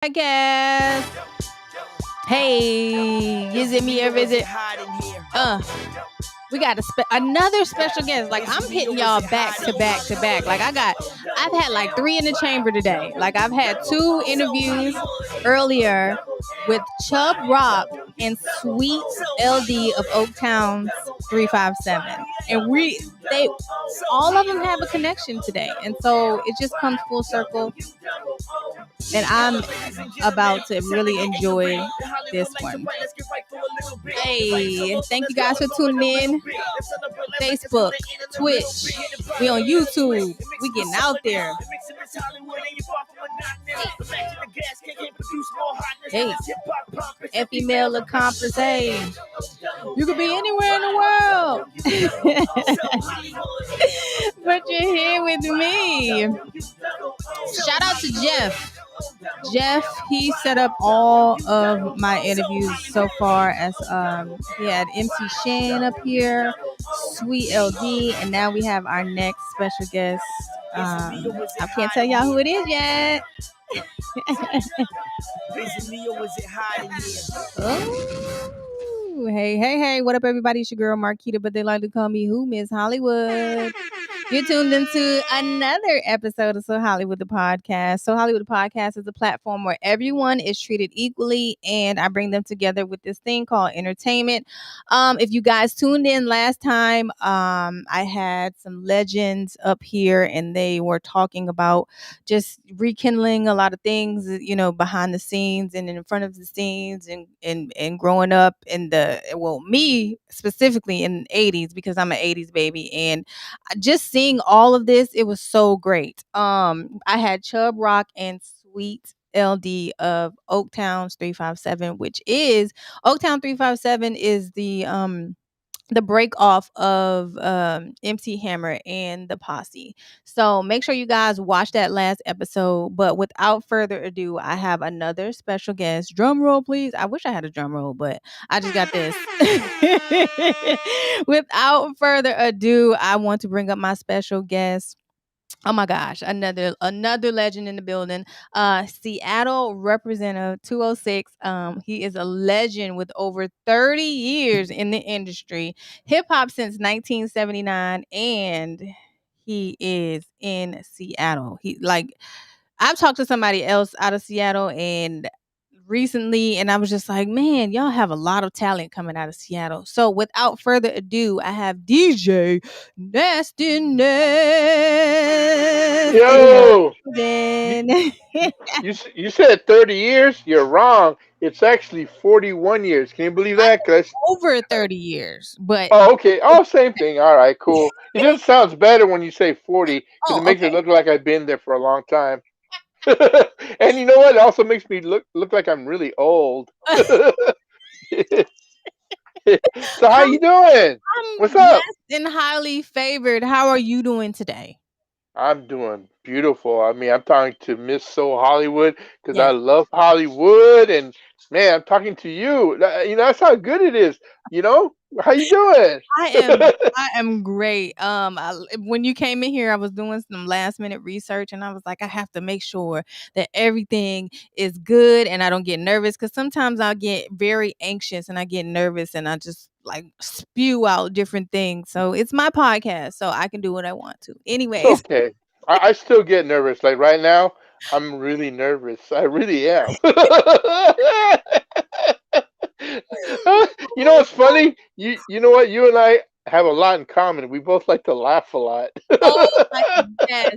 Podcast. Hey, is it me or is it? Uh, we got another special guest. Like I'm hitting y'all back to back to back. I've had like 3 in the chamber today. Like I've had 2 interviews earlier with Chub Rock and Sweet LD of Oaktown 357, and they all of them have a connection today, and so it just comes full circle. And I'm about to really enjoy this one. Hey, thank you guys for tuning in. Facebook, Twitch, we on YouTube. We getting out there. Hey, Effie male accomplice. Hey, you could be anywhere in the world, but you're here with me. Shout out to Jeff. He set up all of my interviews so far. As he had MC Shane up here, Sweet LD, and now we have our next special guest. I can't tell y'all who it is yet. Oh, hey, what up, everybody? It's your girl Marquita, but they like to call me who? Miss Hollywood. You're tuned into another episode of SoHollywood, the podcast. SoHollywood, the podcast is a platform where everyone is treated equally, and I bring them together with this thing called entertainment. If you guys tuned in last time, I had some legends up here, and they were talking about just rekindling a lot of things, behind the scenes and in front of the scenes, and growing up me specifically in the 80s, because I'm an 80s baby, and just seeing all of this, it was so great. I had Chub Rock and Sweet LD of Oaktown 357, which is Oaktown 357 is the break off of MC Hammer and the Posse. So make sure you guys watch that last episode. But without further ado, I have another special guest. Drum roll, please. I wish I had a drum roll, but I just got this. Without further ado, I want to bring up my special guest. Oh my gosh, another legend in the building. Seattle Representative 206. He is a legend with over 30 years in the industry, hip hop since 1979, and he is in Seattle. I've talked to somebody else out of Seattle and recently, and I was just like, man, y'all have a lot of talent coming out of Seattle. So without further ado, I have DJ Nastiness. Yo, you said 30 years? You're wrong. It's actually 41 years. Can you believe that? Over 30 years, but Oh, okay. Oh, same thing. All right, cool. It just sounds better when you say 40 because it makes it okay. look like I've been there for a long time. And you know what? It also makes me look like I'm really old. So how you doing? I'm What's blessed up? and highly favored. How are you doing today? I'm doing beautiful. I mean, I'm talking to Miss So Hollywood because I Yes. love Hollywood, and man, I'm talking to you. That's how good it is. How you doing? I am great. When you came in here, I was doing some last minute research, and I was like, I have to make sure that everything is good, and I don't get nervous, because sometimes I get very anxious and I get nervous, and I just like spew out different things. So it's my podcast, so I can do what I want to. It's Anyways, okay. I still get nervous. Like right now, I'm really nervous. I really am. You know what's funny? You know what? You and I have a lot in common. We both like to laugh a lot. oh my yes.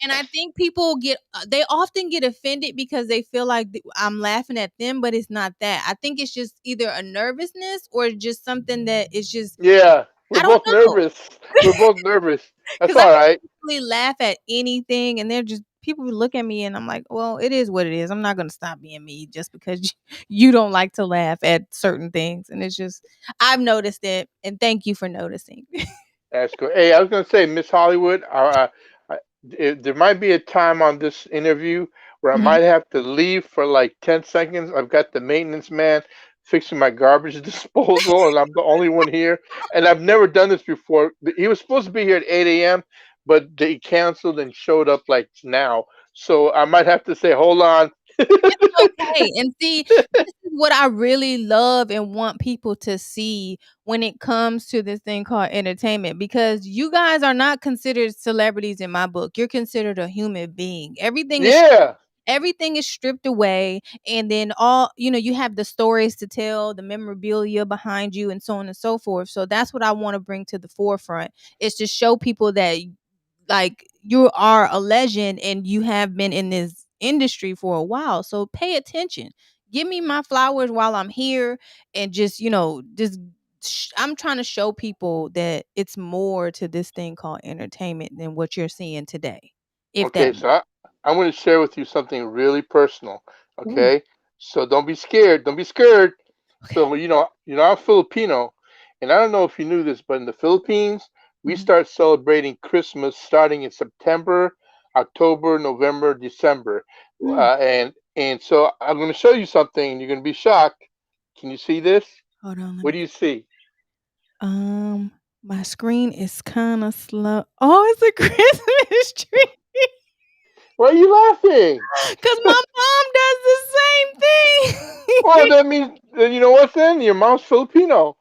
And I think people they often get offended because they feel like I'm laughing at them, but it's not that. I think it's just either a nervousness or just something that is just, Yeah, we're I don't both know. nervous. We're both nervous. That's Because I all can right. really laugh at anything, and they're just people look at me, and I'm like, well, it is what it is. I'm not going to stop being me just because you don't like to laugh at certain things. And it's just, I've noticed it, and thank you for noticing. That's good. Hey, I was gonna say, Miss Hollywood, there might be a time on this interview where I Mhm. might have to leave for like 10 seconds. I've got the maintenance man fixing my garbage disposal, and I'm the only one here. And I've never done this before. He was supposed to be here at 8 a.m., but they canceled and showed up like now. So I might have to say, hold on. Okay, and see, this is what I really love and want people to see when it comes to this thing called entertainment, because you guys are not considered celebrities in my book. You're considered a human being. Yeah. Everything is stripped away, and then all you have the stories to tell, the memorabilia behind you, and so on and so forth. So that's what I want to bring to the forefront, is to show people that, like, you are a legend and you have been in this industry for a while. So pay attention. Give me my flowers while I'm here, and just, I'm trying to show people that it's more to this thing called entertainment than what you're seeing today. If that Okay, so I'm going to share with you something really personal. Ooh, Okay, so don't be scared. Don't be scared. okay. So I'm Filipino, and I don't know if you knew this, but in the Philippines, we Mhm. start celebrating Christmas starting in September, October, November, December, Mm. and so I'm going to show you something, and you're going to be shocked. Can you see this? Hold on, let What me do you see? um my screen is kind of slow. Oh, it's a Christmas tree. Why are you laughing? Cause my mom does the same Well, thing. that means then you know what? Then your mom's Filipino.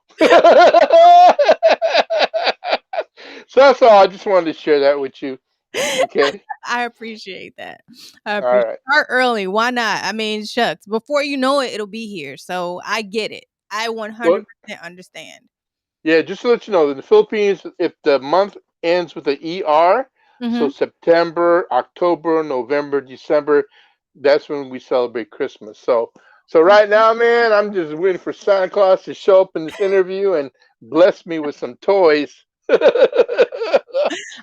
So that's all. I just wanted to share that with you. Okay. I appreciate that. I All appreciate right. Start early. Why not? I mean, shucks. Before you know it, it'll be here. So I get it. I Well, 100% understand. yeah. Just to let you know, in the Philippines, if the month ends with a ER, so Mhm. September, October, November, December, that's when we celebrate Christmas. So right now, man, I'm just waiting for Santa Claus to show up in this interview and bless me with some toys.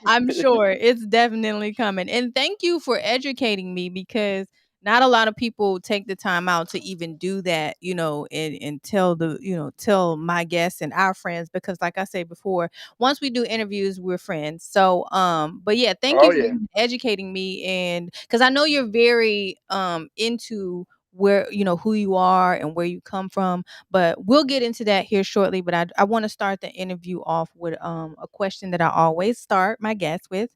I'm sure it's definitely coming. And thank you for educating me, because not a lot of people take the time out to even do that, and tell tell my guests and our friends, because like I said before, once we do interviews, we're friends. So but yeah, thank Oh you for yeah. even educating me, and cuz I know you're very into where who you are and where you come from, but we'll get into that here shortly. But I want to start the interview off with a question that I always start my guests with.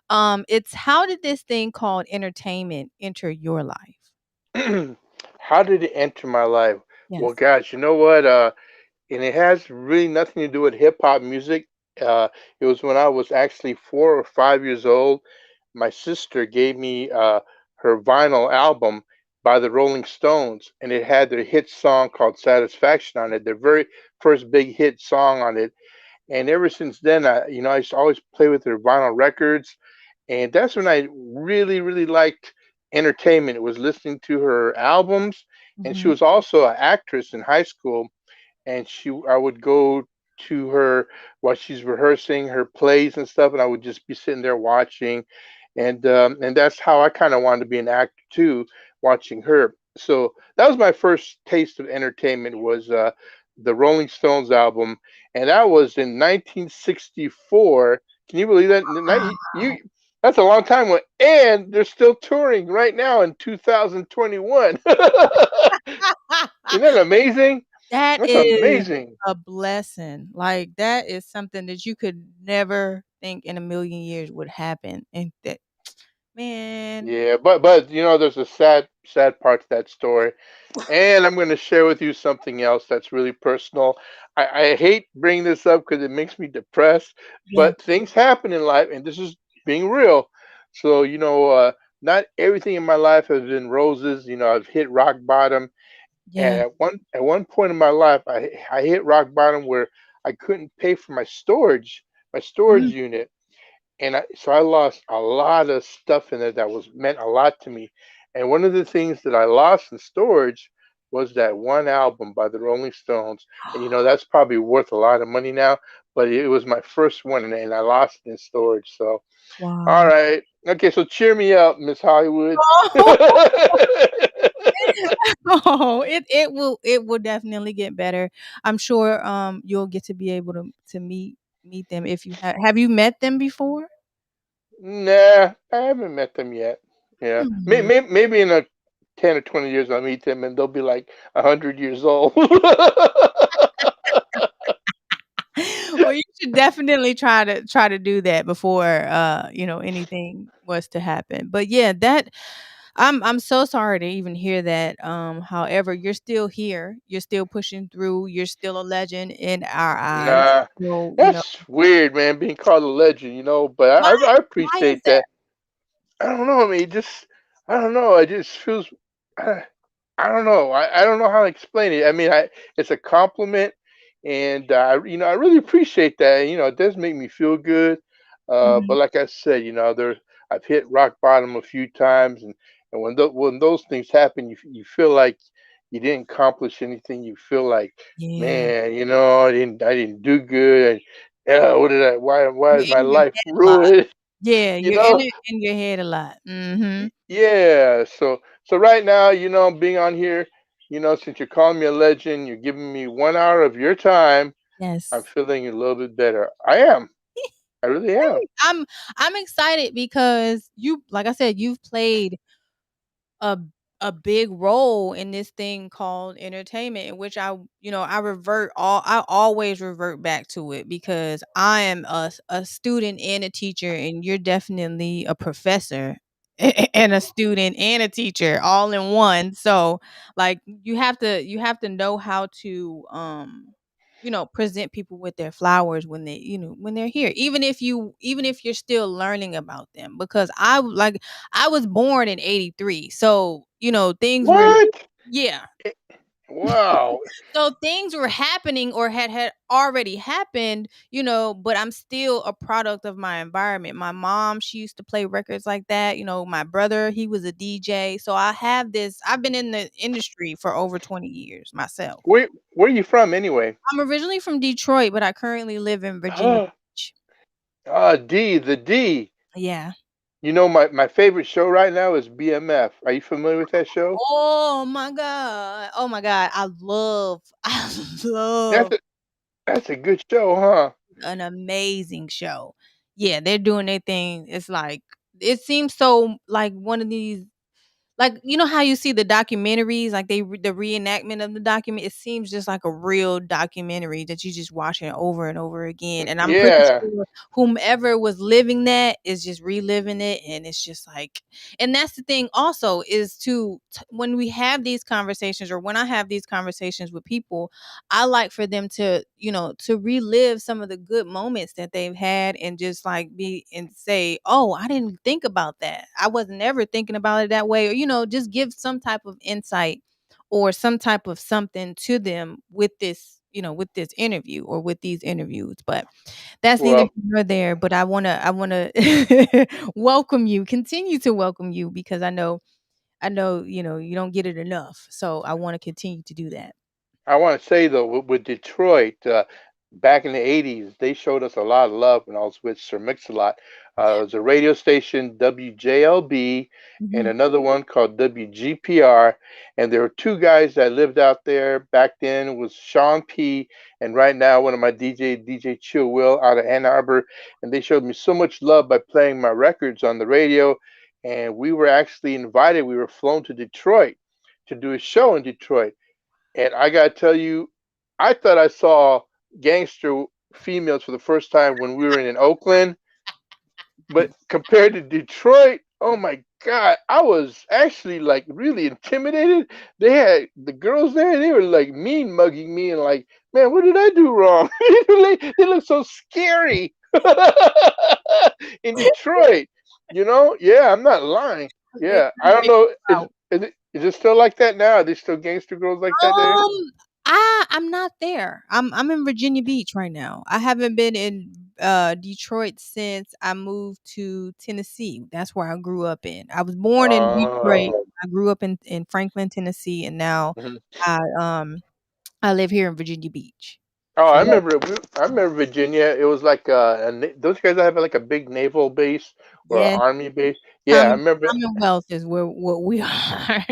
It's, how did this thing called entertainment enter your life? How did it enter my life? Well, Yes. gosh, you know what? And it has really nothing to do with hip hop music. Uh, it was when I was actually 4 or 5 years old. My sister gave me her vinyl album by the Rolling Stones, and it had their hit song called "Satisfaction" on it, their very first big hit song on it. And ever since then, I used to always play with her vinyl records, and that's when I really, really liked entertainment. It was listening to her albums, and she Mhm. was also an actress in high school. And I would go to her while she's rehearsing her plays and stuff, and I would just be sitting there watching, and that's how I kind of wanted to be an actor too, watching her. So that was my first taste of entertainment was the Rolling Stones album, and that was in 1964. Can you believe that? Wow. That's a long time ago, and they're still touring right now in 2021. Isn't that amazing? That That's is amazing. a blessing. Like, that is something that you could never think in a million years would happen. And that, man. Yeah, but there's a sad part to that story. And I'm going to share with you something else that's really personal. I hate bringing this up because it makes me depressed, Yeah. but things happen in life, and this is being real. So, not everything in my life has been roses. I've hit rock bottom, and Yeah. at one point in my life, I hit rock bottom where I couldn't pay for my storage Mm. unit, and so I lost a lot of stuff in there that was meant a lot to me. And one of the things that I lost in storage was that one album by the Rolling Stones. And that's probably worth a lot of money now, but it was my first one, and I lost it in storage. So, all Wow. right, okay, so cheer me up, Miss Hollywood. Oh, it will definitely get better. I'm sure you'll get to be able to meet them if you have you met them before? Nah, I haven't met them yet. Yeah, Hmm. maybe in a 10 or 20 years I'll meet them, and they'll be like 100 years old. Well, you should definitely try to do that before anything was to happen. But yeah, I'm so sorry to even hear that. However, you're still here. You're still pushing through. You're still a legend in our eyes. Nah, So, that's weird, man. Being called a legend, but why I why is appreciate that? that. I don't know. I mean, I don't know. It just feels. I, I don't know. I don't know how to explain it. I mean, it's a compliment, and I really appreciate that. It does make me feel good. But Mhm. like I said, I've hit rock bottom a few times, and when those things happen, you feel like you didn't accomplish anything. You feel like, Yeah. man, I didn't do good. And yeah, what did I? Why You're is my in your life head a lot. ruined? Yeah, You you're in know? it in your head a lot. Mhm. Yeah. So right now, being on here, since you're calling me a legend, you're giving me 1 hour of your time. I'm Yes. feeling a little bit better. I am. I really am. I'm I'm excited because you like I said, you've played a a big role in this thing called entertainment in which I always revert back to it because I am a student and a teacher and you're definitely a professor and a student and a teacher all in one. So like you have to know how to present people with their flowers when when they're here, even if you're still learning about them, because I was born in '83, so things were, What? yeah. Eh, Wow. So things were happening or had already happened, but I'm still a product of my environment. My mom, she used to play records like that. My brother, he was a DJ. So I've been in the industry for over 20 years myself. Where are you from anyway? I'm originally from Detroit, but I currently live in Virginia Ah, Beach. the D. Yeah. My favorite show right now is BMF. Are you familiar with that show? Oh my god. Oh my god. I That's love a that's a good show, huh? an amazing show. Yeah, they're doing their thing. It's like it seems so like one of these, like, how you see the documentaries, like the reenactment of the document, it seems just like a real documentary that you just watching over and over again. And I'm pretty Yeah. sure whomever was living that is just reliving it, and it's just like, and that's the thing also is when we have these conversations, or when I have these conversations with people, I like for them to relive some of the good moments that they've had, and just like be and say, "Oh, I didn't think about that. I wasn't ever thinking about it that way." Or, just give some type of insight or some type of something to them with with this interview or with these interviews. But that's neither Well, here nor there. But I wanna welcome you, continue to welcome you, because I know, you don't get it enough. So I want to continue to do that. I want to say though, with Detroit, back in the '80s, they showed us a lot of love when I was with Sir Mix-a-Lot. It was a radio station, WJLB, and Mhm. another one called WGPR. And there were two guys that lived out there back then. It was Sean P. and right now one of my DJ Chill Will out of Ann Arbor. And they showed me so much love by playing my records on the radio. And we were actually invited. We were flown to Detroit to do a show in Detroit. And I gotta tell you, I thought I saw gangster females for the first time when we were in Oakland, but compared to Detroit, oh my God, I was actually like really intimidated. They had the girls there, they were like mean mugging me and like, man, what did I do wrong? They look so scary in Detroit. Yeah, I'm not lying. They Yeah, I kinda don't make know. you proud. Is it still like that now? Are they still gangster girls like that there? I'm not there. I'm in Virginia Beach right now. I haven't been in Detroit since I moved to Tennessee. That's where I grew up in. I was born in Detroit. Oh. I grew up in Franklin, Tennessee, and now Mhm. I um I live here in Virginia Beach. Oh, I So remember. I remember Virginia. It was like those guys that have like a big naval base or an yeah, army base. Yeah, I remember. Commonwealth is where what we are.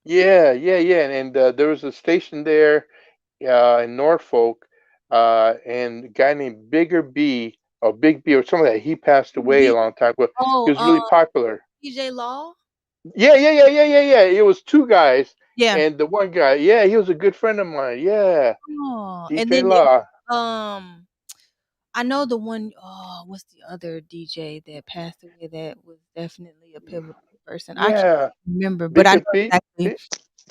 Yeah, yeah, yeah. And there was a station there in Norfolk, and a guy named Bigger B or Big B or something like that. He passed away a B- long time ago. He oh, was really popular. DJ Law. Yeah, yeah, yeah, yeah, yeah, yeah. It was two guys, Yeah. and the one guy, yeah, he was a good friend of mine. Yeah, Oh, and DJ then Law. um I know the one, oh, what's the other DJ that passed away that was definitely a pivotal person. I can't Yeah, remember, but it I know could be. exactly.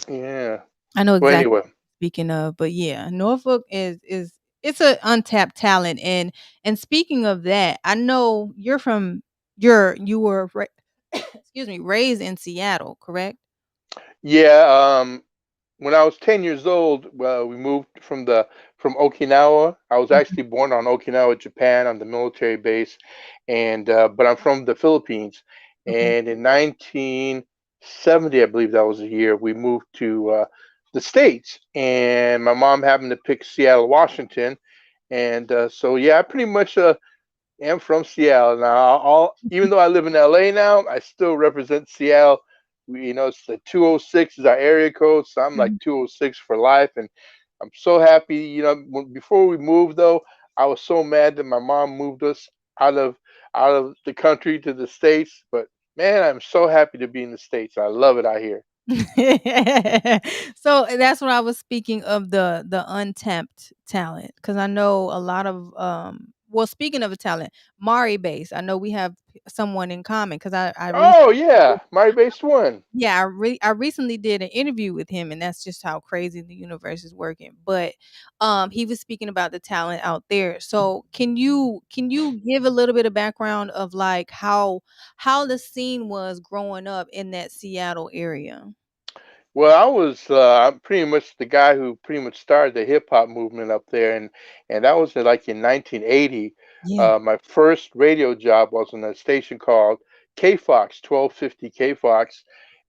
Yeah. I know Well, exactly anyway. what you're speaking of, but yeah, Norfolk is it's a untapped talent, and speaking of that, I know you're from you were excuse me, raised in Seattle, correct? Yeah. When I was 10 years old, we moved from Okinawa. I was Mhm. actually born on Okinawa, Japan, on the military base, and but I'm from the Philippines. Okay. And in 1970, I believe that was the year, we moved to the States. And my mom happened to pick Seattle, Washington, and so yeah, I pretty much am from Seattle now. Even though I live in LA now, I still represent Seattle. It's the 206 is our area code, so I'm like Mhm. 206 for life, and I'm so happy. Before we moved though, I was so mad that my mom moved us out of out of the country to the States. But man, I'm so happy to be in the States. I love it out here. So that's what I was speaking of, the untapped talent, because I know a lot of well, speaking of a talent, Mari base. I know we have someone in common because I Oh yeah, my base one. yeah, I recently did an interview with him, and that's just how crazy the universe is working. But he was speaking about the talent out there. So can you give a little bit of background of like how the scene was growing up in that Seattle area? Well, I'm pretty much the guy who pretty much started the hip hop movement up there, and that was like in 1980. Yeah. My first radio job was on a station called KFOX 1250 KFOX,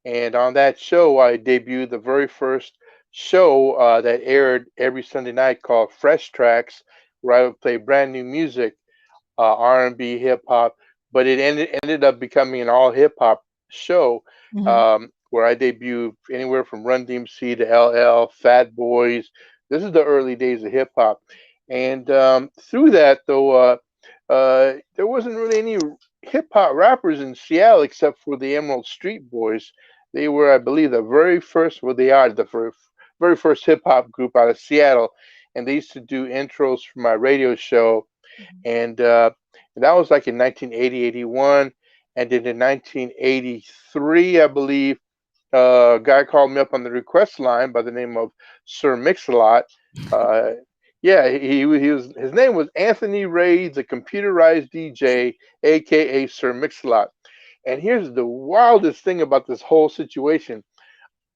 and on that show I debuted the very first show that aired every Sunday night called Fresh Tracks, where I would play brand new music, R&B, hip hop, but it ended up becoming an all hip hop show, Hmm. where I debuted anywhere from Run DMC to LL, Fat Boys. This is the early days of hip hop, and through that though, there wasn't really any hip hop rappers in Seattle except for the Emerald Street Boys. They were, I believe, the very first. Well, they are the very first hip hop group out of Seattle, and they used to do intros for my radio show, and that was like in 1980, 81, and then in 1983, I believe, a guy called me up on the request line by the name of Sir Mix-a-Lot. Uh, yeah, he was his name was Anthony Ray, the computerized DJ, aka Sir Mix-a-Lot. And here's the wildest thing about this whole situation: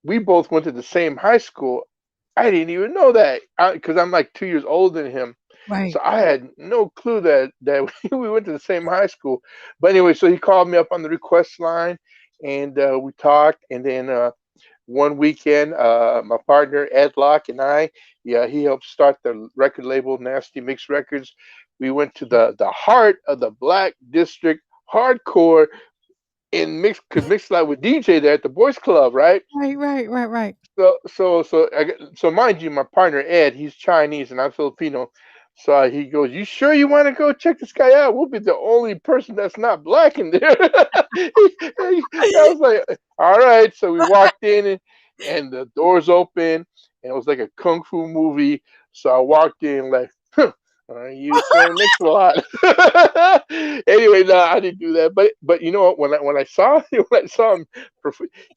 we both went to the same high school. I didn't even know that because I'm like 2 years older than him. Right. So I had no clue that we went to the same high school. But anyway, so he called me up on the request line, and we talked. And then one weekend, my partner Ed Locke and I, yeah, he helped start the record label Nasty Mix Records. We went to the heart of the Black District, hardcore, and could mix like with DJ there at the Boys Club, right? Right, right, right, right. So mind you, my partner Ed, he's Chinese and I'm Filipino. So he goes, "You sure you want to go check this guy out? We'll be the only person that's not black in there." I was like, "All right." So we walked in, and the doors open, and it was like a kung fu movie. So I walked in like, "Huh, you sir mix a lot." Anyway, no, I didn't do that. But you know what? When I saw when I saw him,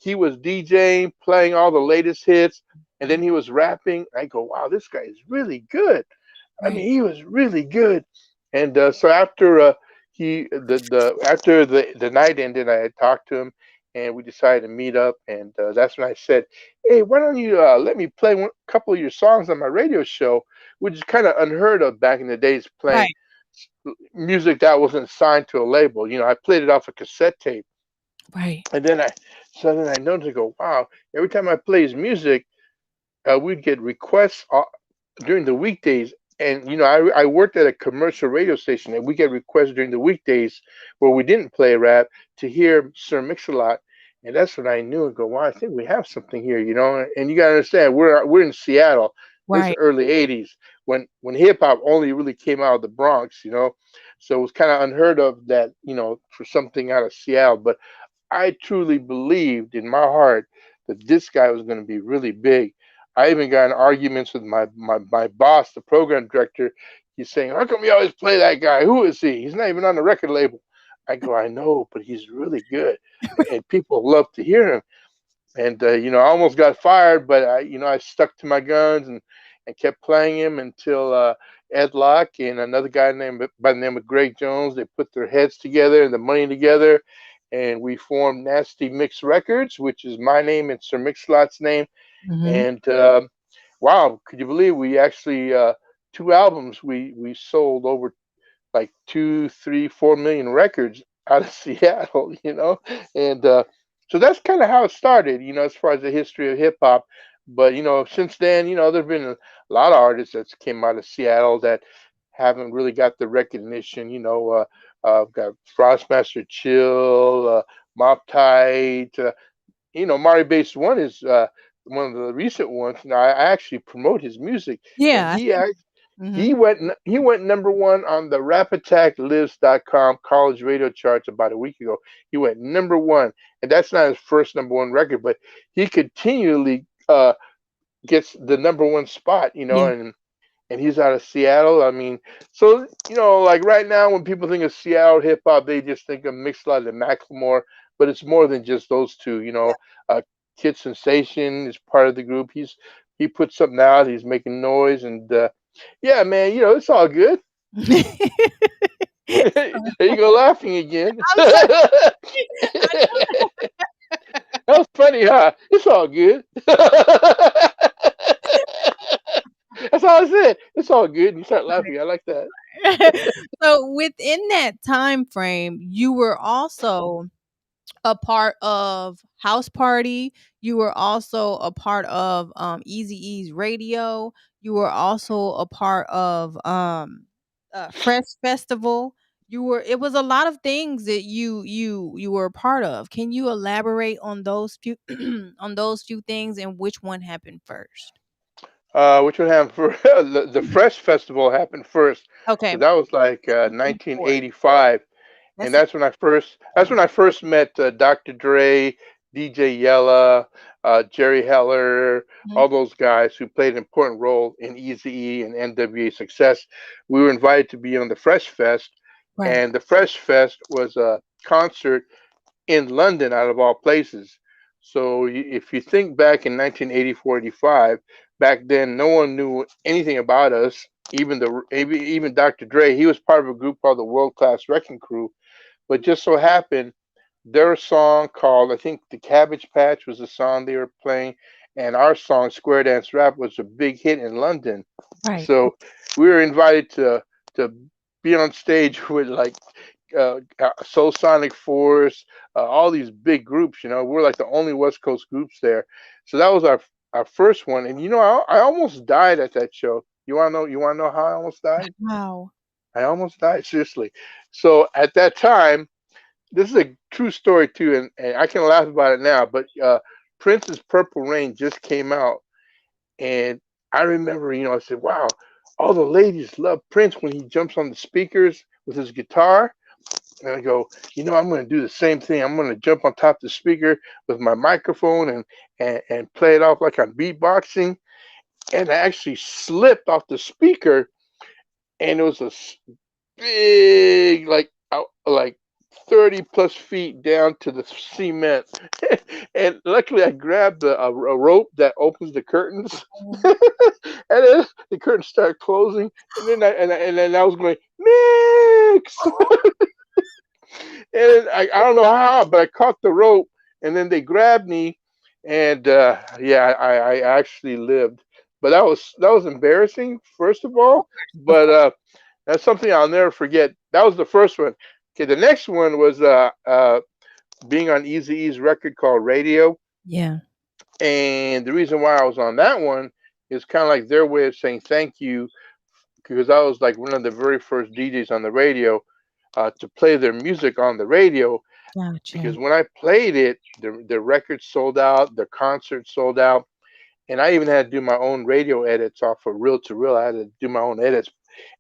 he was DJing, playing all the latest hits, and then he was rapping. I go, wow, this guy is really good. I Right. mean, he was really good. And so after the after the night ended, I had talked to him, and we decided to meet up. And that's when I said, "Hey, why don't you let me play a couple of your songs on my radio show?" Which is kind of unheard of back in the days, playing Right. music that wasn't signed to a label. I played it off a cassette tape, Right. and then I noticed, I go, wow, every time I play his music, we'd get requests during the weekdays. And I worked at a commercial radio station, and we get requests during the weekdays where we didn't play rap to hear Sir Mix-a-Lot. And that's when I knew and go, wow, I think we have something here. And you gotta understand, we're in Seattle. This is Right. early '80s when hip hop only really came out of the Bronx. So it was kind of unheard of that for something out of Seattle. But I truly believed in my heart that this guy was going to be really big. I even got in arguments with my boss, the program director. He's saying, "How come you always play that guy? Who is he? He's not even on the record label." I go, I know, but he's really good, and people love to hear him. And I almost got fired, but I stuck to my guns and kept playing him until Ed Locke and another guy named by the name of Greg Jones. They put their heads together and the money together, and we formed Nasty Mix Records, which is my name and Sir Mix-a-Lot's name. Mhm. And wow, could you believe we actually 2 albums we sold over like 2, 3, 4 million records out of Seattle, and so that's kind of how it started, as far as the history of hip hop. But since then, there've been a lot of artists that came out of Seattle that haven't really got the recognition. Got Frostmaster Chill, Mop Tight. Mari Base One is one of the recent ones. Now I actually promote his music, and Yeah, I he see. act, Mhm. he went number one on the RapAttackLives.com college radio charts about a week ago. He went number one, and that's not his first number one record, but he continually gets the number one spot. Yeah. And he's out of Seattle. I mean, so like right now, when people think of Seattle hip hop, they just think of Mix-a-Lot and Macklemore, but it's more than just those two. Kid Sensation is part of the group. He put something out. He's making noise, and yeah, man, it's all good. There you go, laughing again. I'm sorry. That was funny, huh? It's all good. That's all I said. It's all good. And you start laughing. I like that. So within that time frame, you were also a part of House Party. You were also a part of Eazy-E's radio. You were also a part of Fresh Festival. It was a lot of things that you were a part of. Can you elaborate on those few on those few things and which one happened first? Which one happened for the Fresh Festival happened first Okay. because that was like Before. 1985, and That's it. that's when I first met Dr. Dre, DJ Yella, Jerry Heller, Mhm. all those guys who played an important role in Eazy-E and NWA success. We were invited to be on the Fresh Fest, Right. and the Fresh Fest was a concert in London, out of all places. So if you think back in 1984, 85, back then no one knew anything about us. Even Dr. Dre, he was part of a group called the World Class Wrecking Crew. But just so happened, their song called, I think, "The Cabbage Patch" was the song they were playing, and our song "Square Dance Rap" was a big hit in London. Right. So we were invited to be on stage with like Soul Sonic Force, all these big groups. We're like the only West Coast groups there. So that was our first one, and I almost died at that show. You wanna know how I almost died? Wow. I almost died, seriously. So at that time, this is a true story too, and I can laugh about it now. But Prince's Purple Rain just came out, and I remember, I said, "Wow, all the ladies love Prince when he jumps on the speakers with his guitar." And I go, I'm going to do the same thing. I'm going to jump on top of the speaker with my microphone and play it off like I'm beatboxing. And I actually slipped off the speaker, and it was big, like 30 plus feet down to the cement. And luckily, I grabbed a rope that opens the curtains, Oh. and then the curtains start closing, and then I was going mix. And I don't know how, but I caught the rope, and then they grabbed me, and yeah, I actually lived. But that was embarrassing, first of Of all. course. Of But course. that's something I'll never forget. That was the first one. Okay, the next one was being on Eazy-E's record called Radio, Yeah. and the reason why I was on that one is kind of like their way of saying thank you, because I was like one of the very first DJs on the radio to play their music on the radio, Gotcha. because when I played it, the record sold out, the concert sold out, and I even had to do my own radio edits off of reel to reel. I had to do my own edits,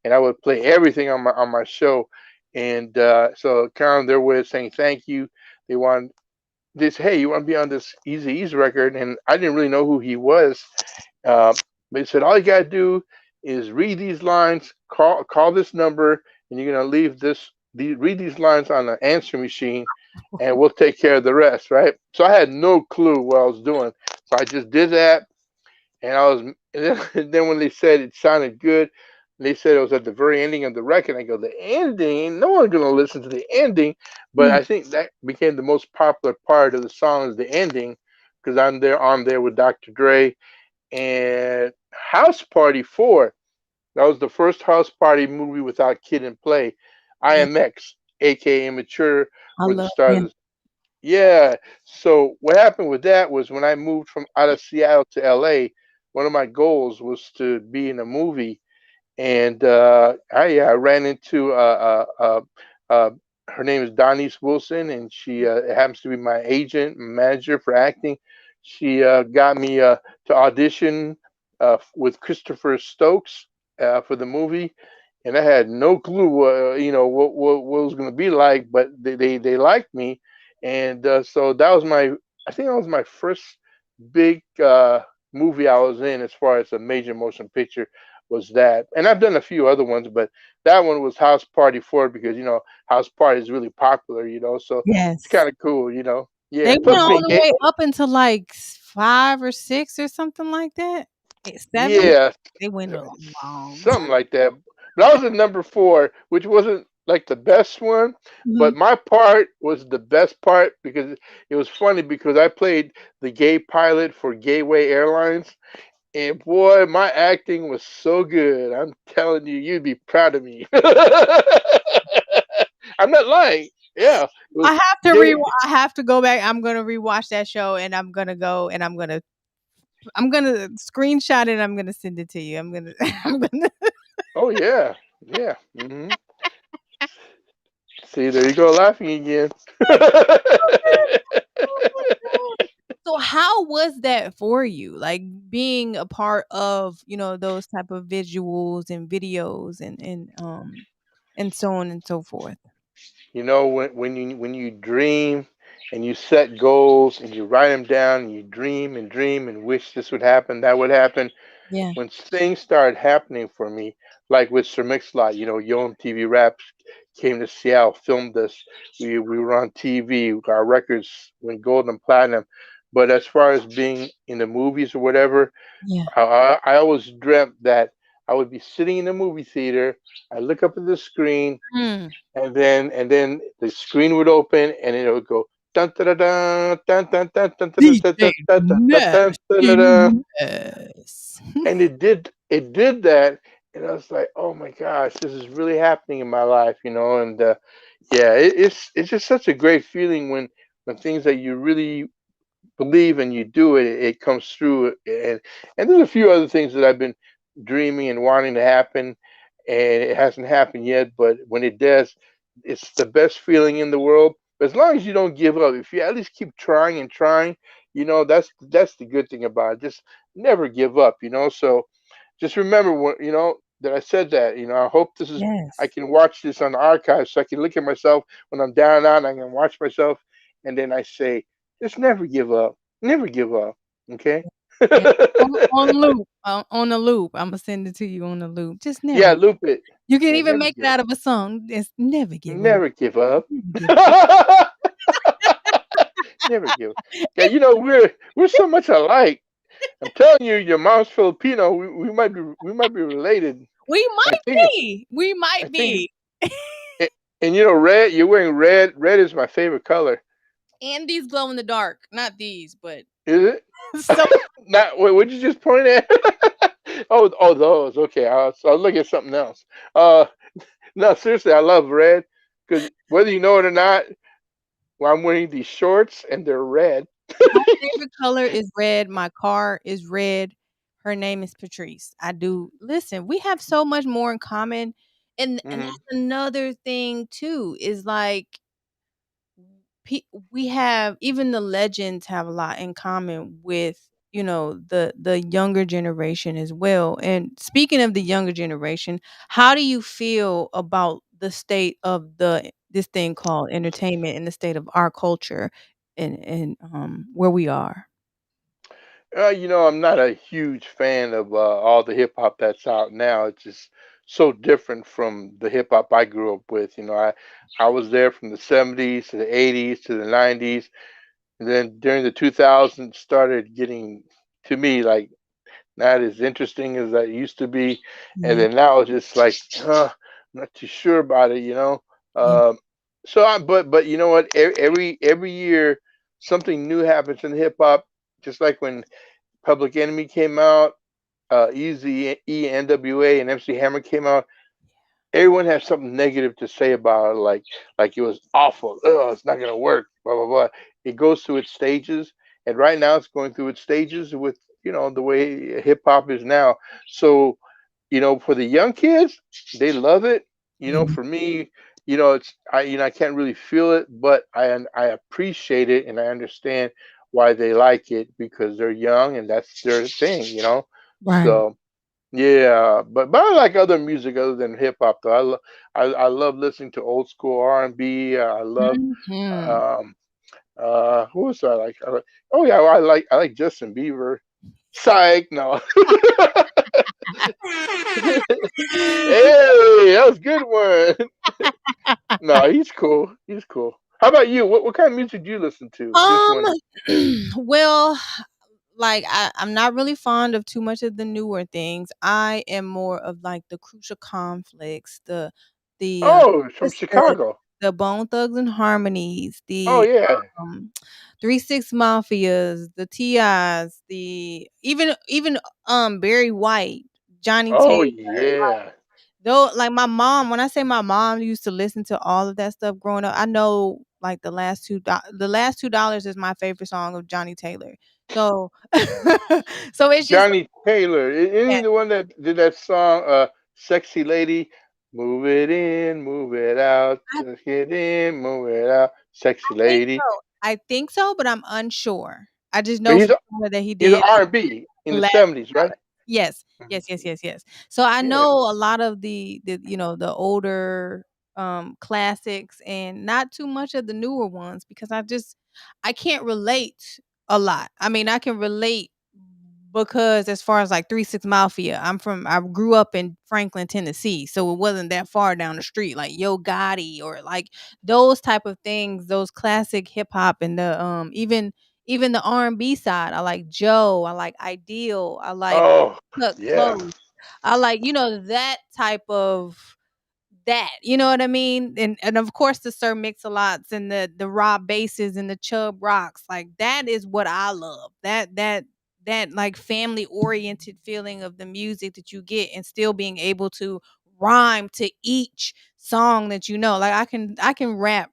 and I would play everything on my show, and so kind of their way of saying thank you. They wanted this, hey, you want to be on this Easy Ease record, and I didn't really know who he was. Uh, they said all you gotta do is read these lines, call this number, and you're gonna leave read these lines on an answer machine, and we'll take care of the rest, right? So I had no clue what I was doing. So I just did that, and I was, and then, and then when they said it sounded good, they said it was at the very ending of the record. I go, the ending? No one's gonna listen to the ending. But Mm. I think that became the most popular part of the song is the ending, because I'm there on there with Dr. Dre and House Party 4. That was the first house party movie without Kid and Play. Yeah, IMX, aka Immature, I were the love him. stars. Yeah. So what happened with that was when I moved from out of Seattle to LA, one of my goals was to be in a movie, and I ran into uh, her name is Donnice Wilson, and she happens to be my agent manager for acting. She got me to audition with Christopher Stokes for the movie, and I had no clue, what it was going to be like, but they liked me, and so that was my, I think that was my first big movie I was in as far as a major motion picture was that. And I've done a few other ones, but that one was House Party 4 because House Party is really popular, so it's Yes. kind of cool. They Yeah, went plus all being the gay. way up until, like, 5 or 6 or something like that? 7? Yeah, They went a long something like that. But I was at number 4, which wasn't like the best one, but Mhm. my part was the best part because it was funny because I played the gay pilot for Gateway Airlines. And boy, my acting was so good. I'm telling you, you'd be proud of me. I'm not lying. Yeah, it I was have to gay. I have to go back. I'm gonna rewatch that show, and I'm gonna go, and I'm gonna screenshot it, I'm gonna send it to you. I'm gonna I'm gonna Oh yeah, yeah. See, there you go, laughing again. Oh my god. So how was that for you? Like, being a part of, those type of visuals and videos, and so on and so forth. When you dream and you set goals and you write them down and you dream and wish this would happen, that would happen. Yeah. When things started happening for me, like with Sir Mix-a-Lot, Yo MTV Raps came to Seattle, filmed us. We were on TV. Our records went gold and platinum. But as far as being in the movies or whatever, Yeah. I always dreamt that I would be sitting in the movie theater. I look up at the screen, Mm. and then the screen would open, and it would go dun dun dun dun dun dun dun dun dun DJ dun dun dun dun dun dun dun. Yes. And it did that, and I was like, oh my gosh, this is really happening in my life. And yeah, it's just such a great feeling when things that you really believe and you do it, it comes through. And there's a few other things that I've been dreaming and wanting to happen, and it hasn't happened yet. But when it does, it's the best feeling in the world. But as long as you don't give up, if you at least keep trying and trying, that's the good thing about it. Just never give up. So just remember that I said that. I hope I Yes. can watch this on the archive so I can look at myself when I'm down and out. And I can watch myself, and then I say, just never give up. Never give up. Okay? Yeah. On loop, on a loop. Imma send it to you on a loop. Just Yeah, never. loop it. You can Yeah, even never make it give out up. of a song. It's never give up. Never give up. Never give Never give up. Yeah, we're so much alike. I'm telling you, your mom's Filipino. We might be related. We I might think be. We I might think be. it, and red. You're wearing red. Red is my favorite color. And these glow in the dark. Not these, but Is it? so Not. Wait, what'd you just point at? Oh, those. Okay, I'll look at something else. Uh, no, seriously, I love red because whether you know it or not, well, I'm wearing these shorts and they're red. my favorite color is red. My car is red. Her name is Patrice. I do listen, we have so much more in common. And Hmm. that's another thing too, is like pe we have, even the legends have a lot in common with, the younger generation as well. And speaking of the younger generation, how do you feel about the state of this thing called entertainment, and the state of our culture, and where we are? I'm not a huge fan of all the hip hop that's out now. It's just so different from the hip hop I grew up with. I was there from the 70s to the 80s to the 90s, and then during the 2000s started getting to me like not as interesting as I used to be, and Yeah. then now it's just like, I'm not too sure about it. Yeah. Um, but you know what? Every year something new happens in hip hop. Just like when Public Enemy came out, Easy E, NWA, and MC Hammer came out. Everyone has something negative to say about it, like it was awful. Oh, it's not gonna work. Blah blah blah. It goes through its stages, and right now it's going through its stages with the way hip hop is now. So for the young kids, they love it. Yeah. For me, it's I can't really feel it, but I appreciate it and I understand why they like it because they're young and that's their thing. Right. So yeah, but I like other music other than hip hop though. I love listening to old school R&B. I love Mhm. um who else do I like? Oh yeah, I like Justin Bieber. Psych, no. Hey, that was a good one. No, he's cool. He's cool. How about you? What kind of music do you listen to? Just Um, wonder. well, like I'm not really fond of too much of the newer things. I am more of like the Crucial Conflicts, the Oh, it's from what's Chicago. the Bone Thugs and Harmonies, Oh the yeah. um 3 6 Mafias, the TIs, the even Barry White, Johnny Oh Taylor. yeah. Though, like my mom, when I say my mom used to listen to all of that stuff growing up, I know like the last $2 is my favorite song of Johnny Taylor. So, so it's just Johnny Taylor. Isn't yeah, he the one that did that song, Sexy Lady? Move it in, move it out. I Just get in, move it out. Sexy think Lady. so. I think so, but I'm unsure. I just But know he's for a, sure that he he's an did R&B in the the last 70s, right? $2. Yes. Mhm. Yes, yes, yes, yes. So I Yeah. know a lot of the older classics and not too much of the newer ones because I can't relate a lot. I mean, I can relate because as far as like 3 6 Mafia, I grew up in Franklin, Tennessee, so it wasn't that far down the street like Yo Gotti or like those type of things, those classic hip hop and the even the R&B side. I like Joe, I like Ideal, I like Oh, Cut yeah. Close. I like, that type of you know what I mean? And of course the Sir Mix-a-Lots and the raw basses and the Chubb Rocks. Like that is what I love. That like family oriented feeling of the music that you get and still being able to rhyme to each song that you know. Like I can rap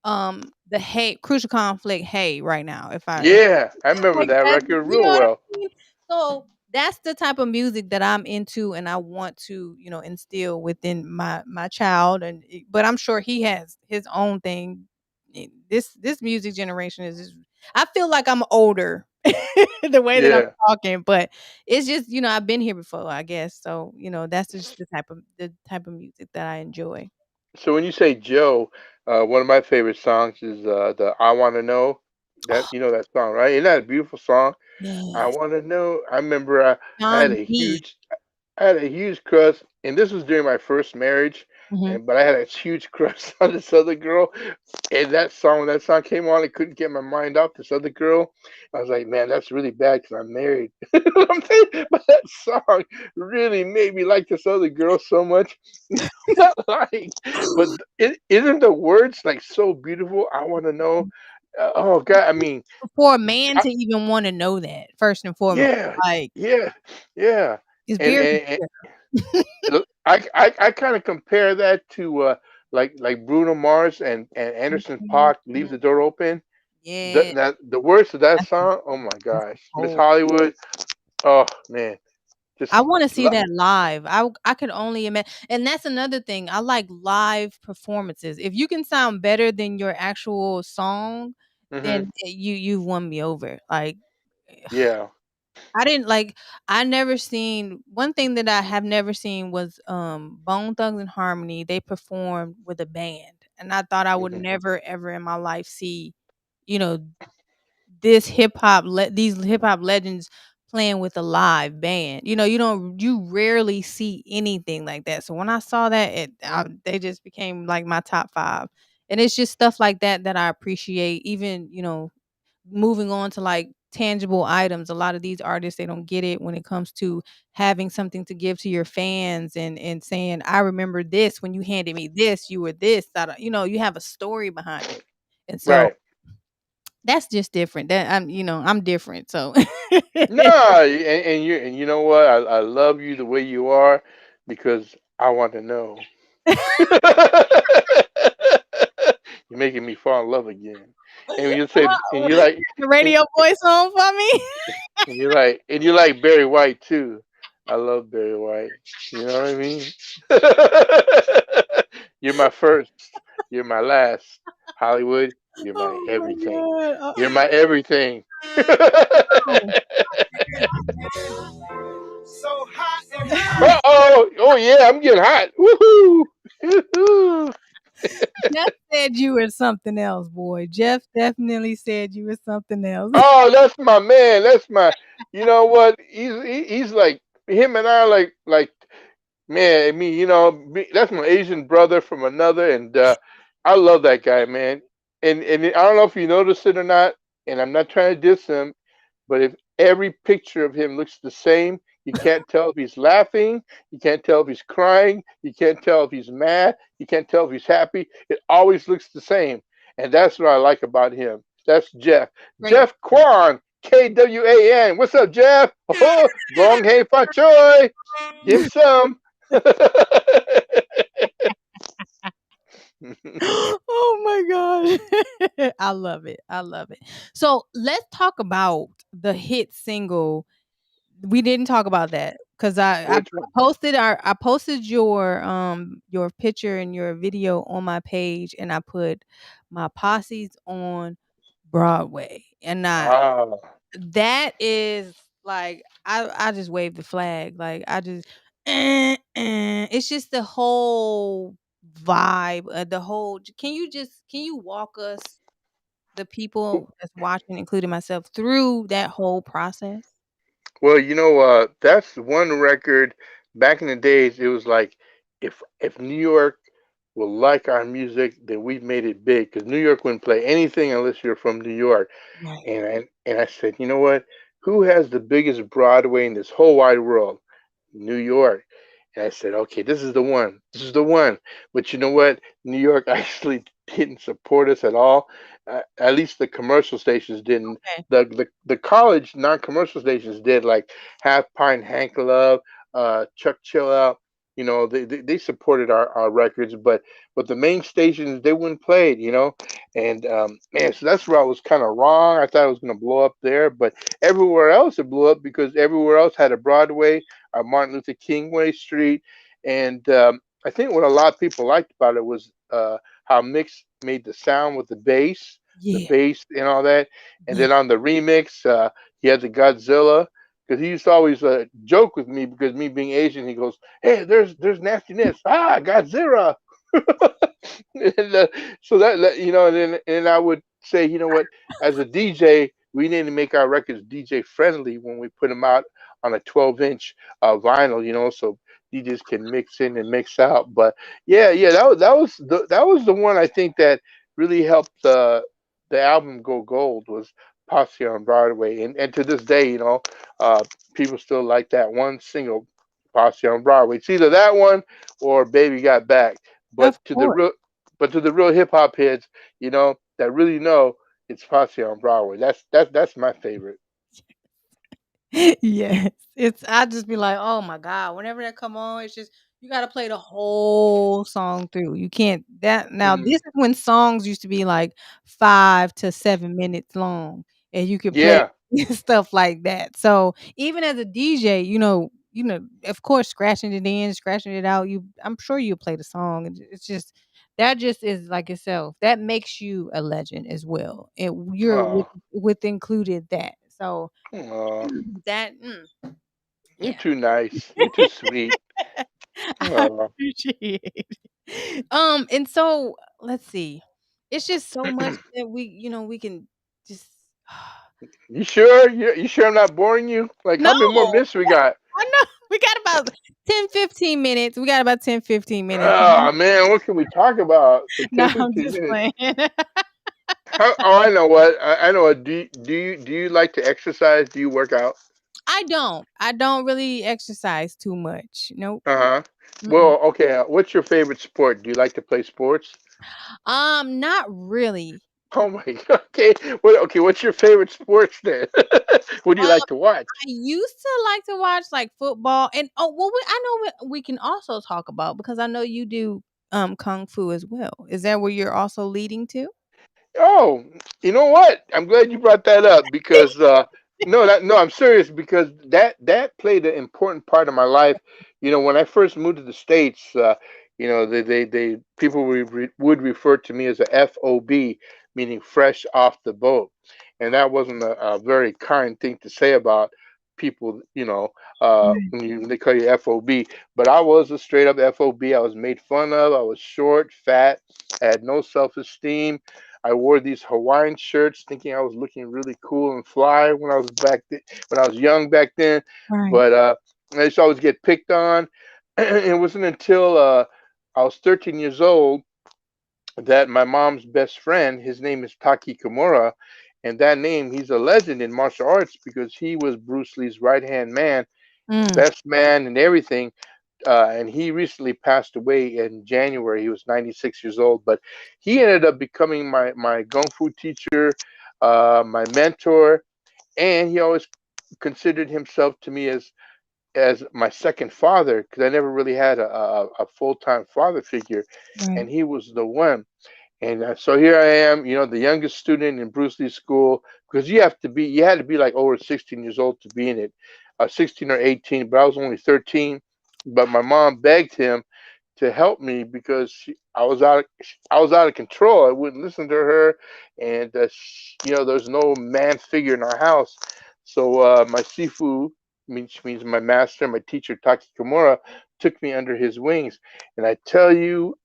the Hey Crucial Conflict Hey right now if Yeah. I remember like that that, record you know real what well. I mean? So that's the type of music that I'm into and I want to, instill within my child but I'm sure he has his own thing. This music generation is just, I feel like I'm older the way that I'm Yeah. talking, but it's just, I've been here before, I guess. So, that's just the type of music that I enjoy. So when you say Joe, one of my favorite songs is the "I Want to Know." That you know that song, right? Isn't that a beautiful song? I Yes. want to know. I remember I had John a B. huge I had a huge crush, and this was during my first marriage. Mhm. But I had a huge crush on this other girl, and when that song came on, I couldn't get my mind off this other girl. I was like, man, that's really bad because I'm married. I'm saying, but that song really made me like this other girl so much. Not like, but it isn't the words like so beautiful. I want to know. Oh God, I mean, For a man I, to even wanna know that, first and foremost, yeah, like, yeah, yeah, it's and very and, rare. I kind of compare that to like Bruno Mars and Anderson Mhm. .Paak, Leave the Door Open. Yeah, The words of that that's a song, oh my that's a gosh, Miss whole Hollywood, oh man, I just wanna see lo- that live. I could only imagine, and that's another thing, I like live performances. If you can sound better than your actual song, hmm then you've won me over, like yeah, I didn't like I never seen one thing that I have never seen was Bone Thugs and Harmony. They performed with a band. And I thought I would hmm never ever in my life see, you know, these hip hop legends playing with a live band. You rarely see anything like that. So when I saw that, they just became like my top 5. And it's just stuff like that that I appreciate. Even, moving on to like tangible items. A lot of these artists, they don't get it when it comes to having something to give to your fans, and saying, I remember this when you handed me this, you were this, that, you have a story behind it. And so Right. that's just different. That I'm different. So No, and you know what? I love you the way you are because I want to know. You're making me fall in love again. And when you say, and you like, the and, radio voice on for me. and you like Barry White too. I love Barry White. You know what I mean? You're my first. You're my last. Hollywood. You're my Oh my everything. god. You're my everything. Oh. So hot and hot. Oh, oh yeah, I'm getting hot. Woohoo! Woohoo! Jeff said you were something else, boy. Jeff definitely said you were something else. Oh, that's my man. That's my. You know what? He's like him and I like man. I mean, that's my Asian brother from another, and I love that guy, man. And I don't know if you noticed it or not, and I'm not trying to diss him, but if every picture of him looks the same, you can't tell if he's laughing, you can't tell if he's crying, you can't tell if he's mad, you can't tell if he's happy. It always looks the same. And that's what I like about him. That's Jeff. Great. Jeff Kwan, Kwan. What's up, Jeff? Oh, Bong Hei Fa Choi. Dim sum. Oh my god. I love it. I love it. So let's talk about the hit single. We didn't talk about that because I Which one? I posted your picture and your video on my page, and I put my posse's on Broadway. And Ah. that is like, I just waved the flag. Like, I just it's just the whole vibe, the whole can you walk us, the people that's watching, including myself, through that whole process? Well, that's one record. Back in the days, it was like if New York will like our music, then we've made it big. Because New York wouldn't play anything unless you're from New York. Right. And I said, you know what? Who has the biggest Broadway in this whole wide world? New York. And I said, okay, this is the one. This is the one. But you know what? New York actually didn't support us at all. At least the commercial stations didn't. Okay. The college non-commercial stations did, like Half Pint Hank Love, Chuck Chill Out. They supported our records, but the main stations, they wouldn't play it. And man, so that's where I was kind of wrong. I thought it was going to blow up there, but everywhere else it blew up because everywhere else had a Broadway, Martin Luther King Way Street, and I think what a lot of people liked about it was how Mix made the sound with the Yeah. bass and all that, and Yeah. then on the remix, he had the Godzilla. Because he used to always joke with me because me being Asian, he goes, "Hey, there's nastiness. Ah, Godzilla." and, so and then I would say, you know what, as a DJ, we need to make our records DJ friendly when we put them out on a 12-inch vinyl, so DJs can mix in and mix out. But yeah, yeah, that was the one I think that really helped the album go gold was Posse on Broadway, and to this day, uh, people still like that one single, Posse on Broadway. It's either that one or Baby Got Back. But Of to the course. real, but to the real hip hop heads, that really know it's Posse on Broadway. That's my favorite. Yes. I just be like, "Oh my god." Whenever that come on, it's just you gotta play the whole song through. You can't that now this Mm, is when songs used to be like 5 to 7 minutes long, and you could play yeah. stuff like that. So, even as a DJ, of course, scratching it in, scratching it out, I'm sure you play the song. It's just that just is like itself. That makes you a legend as well. And you're Oh, with included that. So, oh, that you're yeah. too nice. You're too sweet. I Oh. appreciate it. And so let's see. It's just so much that we can just You sure? You sure I'm not boring you? Like, No, how many more minutes we got? I know. We got about 10, 15 minutes. We got about 10, 15 minutes. Oh man, what can we talk about for No, 10, I'm 15 just minutes? playing. Oh, I know what. I know what. Do you like to exercise? Do you work out? I don't. I don't really exercise too much. Nope. Uh huh. Mm-mm. Well, okay. What's your favorite sport? Do you like to play sports? Not really. Oh my God. Okay. Well, okay. What's your favorite sports then? What do you like to watch? I used to like to watch like football and well I know we can also talk about because I know you do kung fu as well. Is that where you're also leading to? Oh, you know what? I'm glad you brought that up because no, I'm serious because that played an important part of my life. When I first moved to the States, they people would refer to me as a FOB, meaning fresh off the boat, and that wasn't a very kind thing to say about people. Right. When they call you FOB, but I was a straight up FOB. I was made fun of. I was short, fat, I had no self-esteem. I wore these Hawaiian shirts, thinking I was looking really cool and fly when I was young back then. Right. But I used to always get picked on. It wasn't until I was 13 years old that my mom's best friend, his name is Taki Kimura, and that name, he's a legend in martial arts because he was Bruce Lee's right hand man, Mm, best man, and everything. And he recently passed away in January. He was 96 years old, but he ended up becoming my kung fu teacher, my mentor, and he always considered himself to me as my second father because I never really had a full time father figure, right. and he was the one. And so here I am, the youngest student in Bruce Lee school because you had to be like over 16 years old to be in it, 16 or 18, but I was only 13. But my mom begged him to help me because I was out of control. I wouldn't listen to her, and there's no man figure in our house. So my sifu, which means my master, my teacher Taki Kimura, took me under his wings, and I tell you.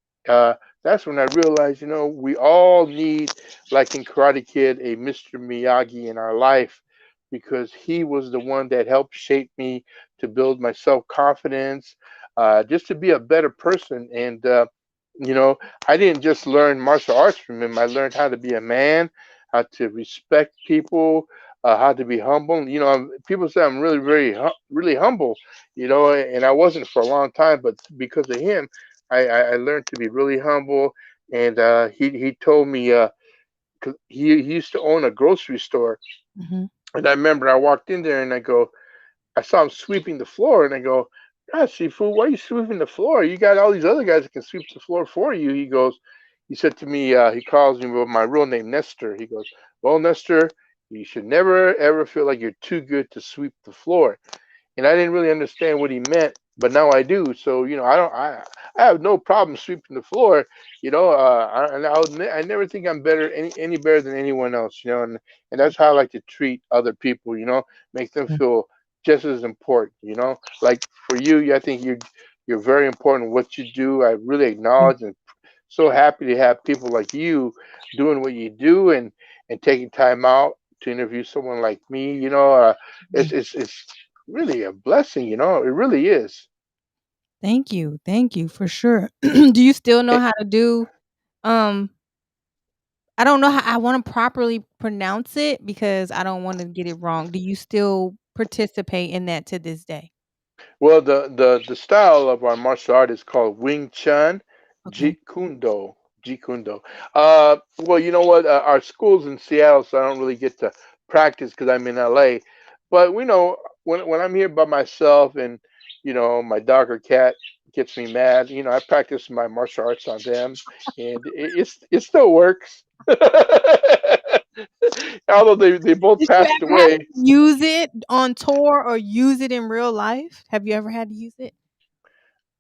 That's when I realized, we all need, like in Karate Kid, a Mr. Miyagi in our life because he was the one that helped shape me to build my self confidence, just to be a better person. And, you know, I didn't just learn martial arts from him, I learned how to be a man, how to respect people. How to be humble. People say I'm really, really humble. And I wasn't for a long time, but because of him, I learned to be really humble, and he told me 'cause he used to own a grocery store, Hmm. and I remember I walked in there and I saw him sweeping the floor, and I go, God, Seafood, why are you sweeping the floor? You got all these other guys that can sweep the floor for you. He said to me, he calls me with my real name, Nestor. He goes, well, Nestor, you should never ever feel like you're too good to sweep the floor, and I didn't really understand what he meant, but now I do. So I have no problem sweeping the floor. I never think I'm better any better than anyone else. And that's how I like to treat other people. Make them feel just as important. Like for you, I think you're very important in what you do. I really acknowledge and so happy to have people like you doing what you do and taking time out to interview someone like me. It's really a blessing. It really is. Thank you. Thank you for sure. Do you still know Eh, how to do um I don't know how I want to properly pronounce it because I don't want to get it wrong. Do you still participate in that to this day? Well, the style of our martial art is called Wing Chun, Okay. Jeet Kundo, Jeet Kundo. Well, you know what? Our school's in Seattle, so I don't really get to practice because I'm in LA. But when I'm here by myself and my dog or cat gets me mad, I practice my martial arts on them, and it still works. Although they both Did you passed ever have away. to use it on tour or use it in real life? Have you ever had to use it?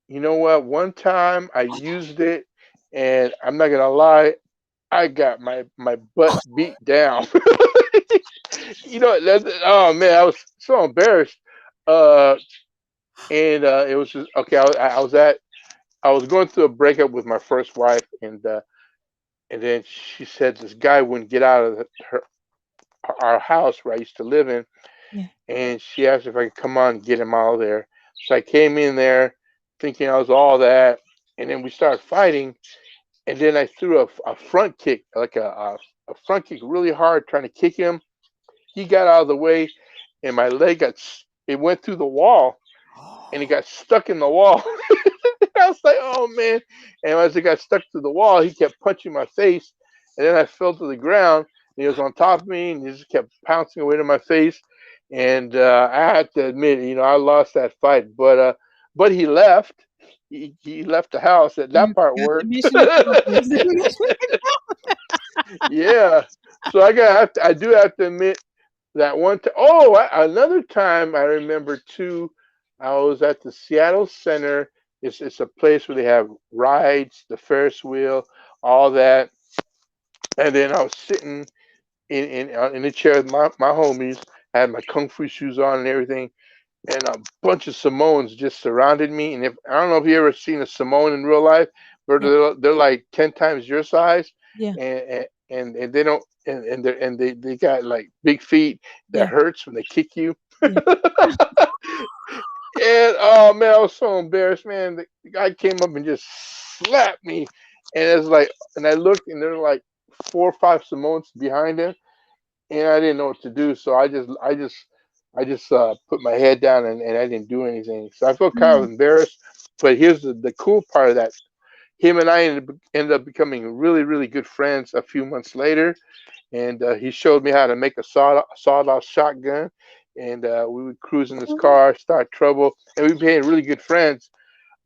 You know what? One time I used it, and I'm not gonna lie, I got my butt beat down. Oh man, I was so embarrassed. Uh, and it was just okay. I was going through a breakup with my first wife, and then she said this guy wouldn't get out of our house where I used to live in, Yeah. and she asked if I could come on and get him out of there. So I came in there thinking I was all that, and then we started fighting, and then I threw a front kick, like a front kick really hard, trying to kick him. He got out of the way, and my leg it went through the wall, and it got stuck in the wall. I was like, oh man. And as it got stuck to the wall, he kept punching my face. And then I fell to the ground. And he was on top of me, and he just kept pouncing away to my face. And I had to admit, I lost that fight. But he left. He left the house. You That part got the worked. mission accomplished. Yeah. So I do have to admit that one time. Another time I remember too. I was at the Seattle Center. It's a place where they have rides, the Ferris wheel, all that. And then I was sitting in the chair with my homies. I had my kung fu shoes on and everything, and a bunch of Samoans just surrounded me. And if I don't know if you ever seen a Samoan in real life, but Yeah. they're like 10 times your size, Yeah. and they don't and they got like big feet that Yeah. hurts when they kick you. Yeah. And oh man, I was so embarrassed, man. The guy came up and just slapped me, and it's like, and I looked, and there were like 4 or 5 Samoans behind him, and I didn't know what to do, so I just put my head down, and I didn't do anything. So I felt kind Mm. of embarrassed. But here's the cool part of that: him and I ended up becoming really, really good friends a few months later, and he showed me how to make a sawed-off shotgun. And we would cruise in this Mhm. car, start trouble, and we became really good friends.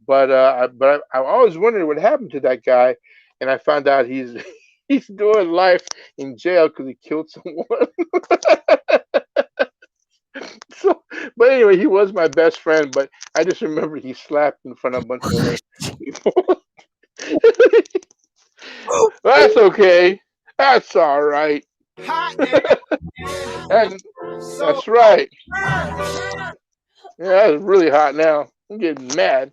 But I always wondered what happened to that guy, and I found out he's he's doing life in jail because he killed someone. So, but anyway, he was my best friend. But I just remember he slapped in front of a bunch of other people. That's okay. That's all right. hot And and so that's right. hot. Yeah, it's really hot now. I'm getting mad.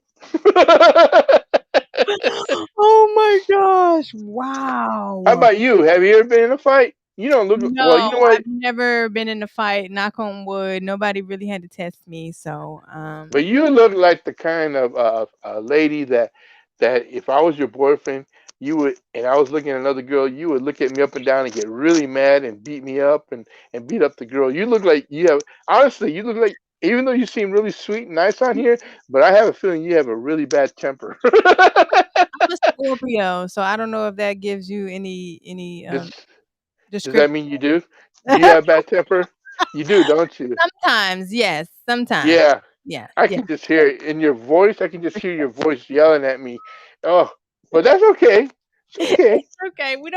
Oh my gosh. How Wow. about you? Have you ever been in a fight? You don't look well. You No, know what? I've never been in a fight. Knock on wood. Nobody really had to test me. So, But you look like the kind of lady that if I was your boyfriend, you would, and I was looking at another girl, you would look at me up and down and get really mad and beat me up and beat up the girl. You look like you have honestly, you look like even though you seem really sweet and nice on here, but I have a feeling you have a really bad temper. I'm a Scorpio, so I don't know if that gives you any does does that description. mean you do? Do you have bad temper? You do, don't you? Sometimes, yes. Sometimes. Yeah. Yeah. I Yeah. can just hear it in your voice. I can just hear your voice yelling at me. Oh, but that's okay. It's okay. It's okay. We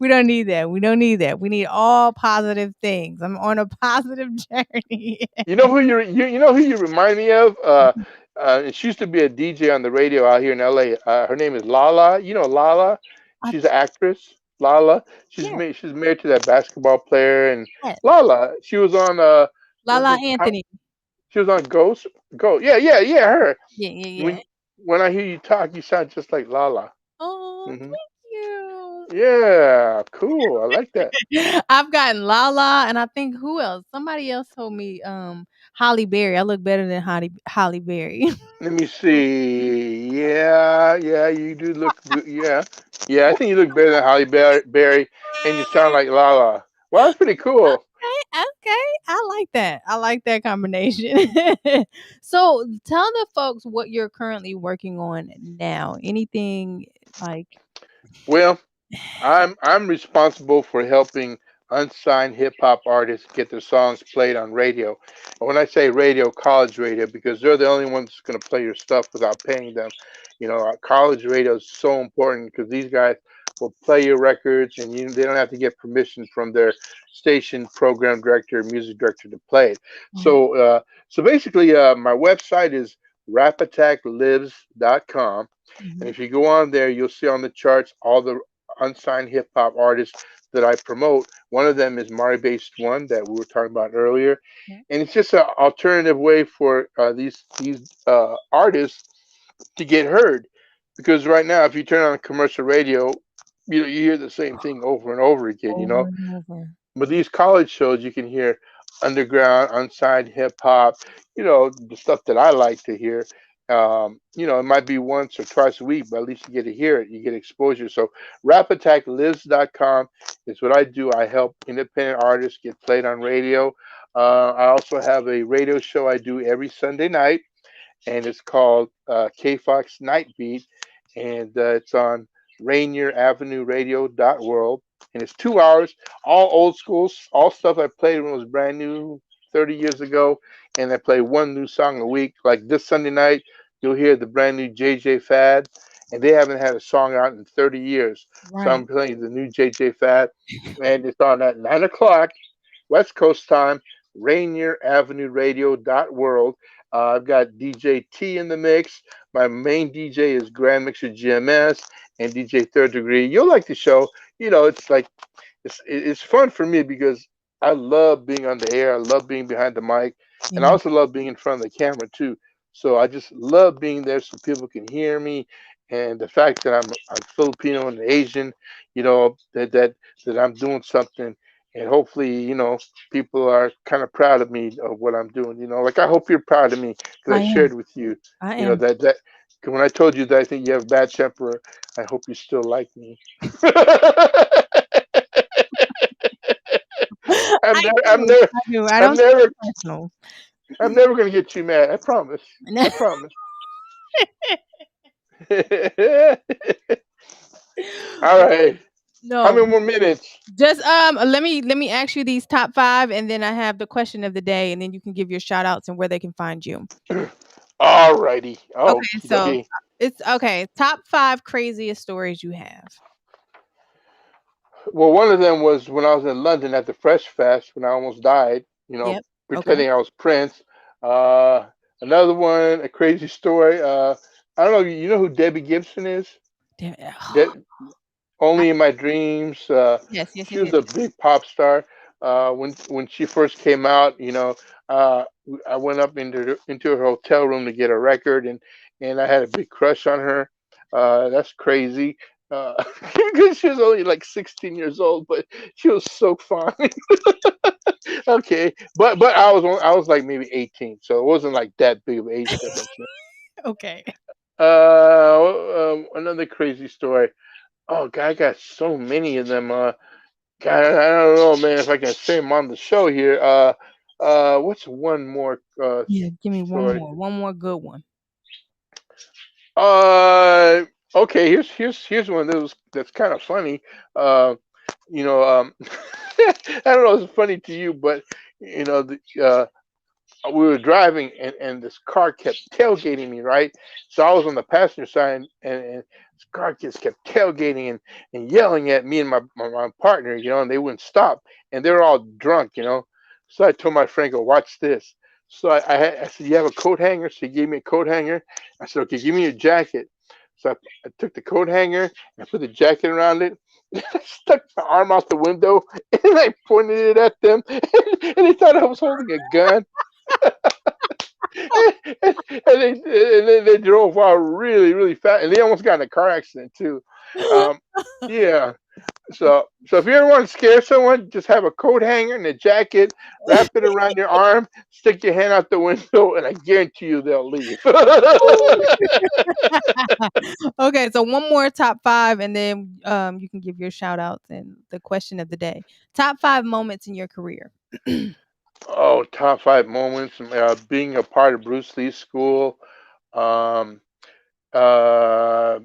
don't need that. We don't need that. We need all positive things. I'm on a positive journey. You know who you know who you remind me of? She used to be a DJ on the radio out here in LA. Her name is Lala. You know Lala? I She's an actress. Lala. Yeah, She's married to that basketball player. And yeah. Lala, she was on what's Lala it? Anthony. She was on Ghost. Go. Yeah, yeah, yeah. Her. Yeah, yeah, yeah. When when I hear you talk, you sound just like Lala. Oh, Hmm. thank you. Yeah, cool. I like that. I've gotten Lala, and I think who else? Somebody else told me Holly Berry. I look better than Holly Berry. Let me see. Yeah, yeah, you do look good. Yeah, yeah. I think you look better than Berry, and you sound like Lala. Well, that's pretty cool. Okay, okay. I like that. I like that combination. So tell the folks what you're currently working on now. Anything like Well, I'm responsible for helping unsigned hip hop artists get their songs played on radio. And when I say radio, college radio, because they're the only ones going to play your stuff without paying them. College radio is so important because these guys will play your records, and they don't have to get permission from their station program director, music director to play it. Mhm, So basically, my website is rapattacklives.com, and mhm, if you go on there, you'll see on the charts all the unsigned hip hop artists that I promote. One of them is Mari Based One that we were talking about earlier, yeah. and it's just an alternative way for these artists to get heard. Because right now, if you turn on commercial radio, you hear the same thing over and over again. Over and over. But these college shows, you can hear underground, unsigned hip hop, the stuff that I like to hear. It might be once or twice a week, but at least you get to hear it. You get exposure. So rapattacklives.com is what I do. I help independent artists get played on radio. I also have a radio show I do every Sunday night, and it's called KFox Night Beat, and it's on Rainier Avenue Radio.world, and it's 2 hours, all old schools, all stuff I played when it was brand new 30 years ago, and I play one new song a week. Like this Sunday night, you'll hear the brand new JJ Fad, and they haven't had a song out in 30 years, so Right. I'm playing the new JJ Fad, and it's on at 9 o'clock West Coast time, Rainier Avenue Radio.world. I've got DJ T in the mix. My main DJ is Grand Mixer GMS and DJ Third Degree. You'll like the show. It's like it's fun for me because I love being on the air. I love being behind the mic, and I Yeah. also love being in front of the camera too. So I just love being there so people can hear me, and the fact that I'm Filipino and Asian, that I'm doing something, and hopefully people are kind of proud of me of what I'm doing. Like I hope you're proud of me because I I am. shared with you, I am. that when I told you that I think you have bad temper, I hope you still like me. I'm I never, I'm do. never, I do. I I'm don't take never, it personal. I'm never gonna get you mad. I promise. I promise. All right. How No. many more minutes? Just let me ask you these top 5 and then I have the question of the day and then you can give your shout outs and where they can find you. All righty. Okay, Okie so dokie. it's okay. Top 5 craziest stories you have. Well, one of them was when I was in London at the Fresh Fest when I almost died. Yep. Okay. Pretending I was Prince. Uh, Another one, a crazy story. I don't know. You know who Debbie Gibson is? Damn. De- Only in My Dreams. Yes, yes, She yes, was yes, a yes. big pop star. When she first came out, uh, I went up into her hotel room to get a record, and I had a big crush on her. That's crazy. Because she was only like 16 years old, but she was so fine. Okay, but I was like maybe 18, so it wasn't like that big of age difference. Okay. Another crazy story. Oh God, I got so many of them. God, I don't know, man, if I can say them on the show here. What's one more Yeah, give me one story? more. One more good one. Uh, okay, here's one that's kind of funny. Uh, I don't know if it's funny to you, but the we were driving and this car kept tailgating me, right? So I was on the passenger side and this car just kept tailgating and yelling at me and my partner, and they wouldn't stop. And they were all drunk, So I told my friend, go, watch this. So I said, you have a coat hanger? So he gave me a coat hanger. I said, okay, give me your jacket. So I took the coat hanger and I put the jacket around it. I stuck my arm out the window and I pointed it at them, and they thought I was holding a gun. And they drove out really really fast, and they almost got in a car accident too. Um, yeah. So if you ever want to scare someone, just have a coat hanger and a jacket, wrap it around your arm, stick your hand out the window, and I guarantee you they'll leave. Okay, so one more top 5 and then you can give your shout outs and the question of the day. Top 5 moments in your career. Oh, top five moments. Being a part of Bruce Lee's school. Um, uh,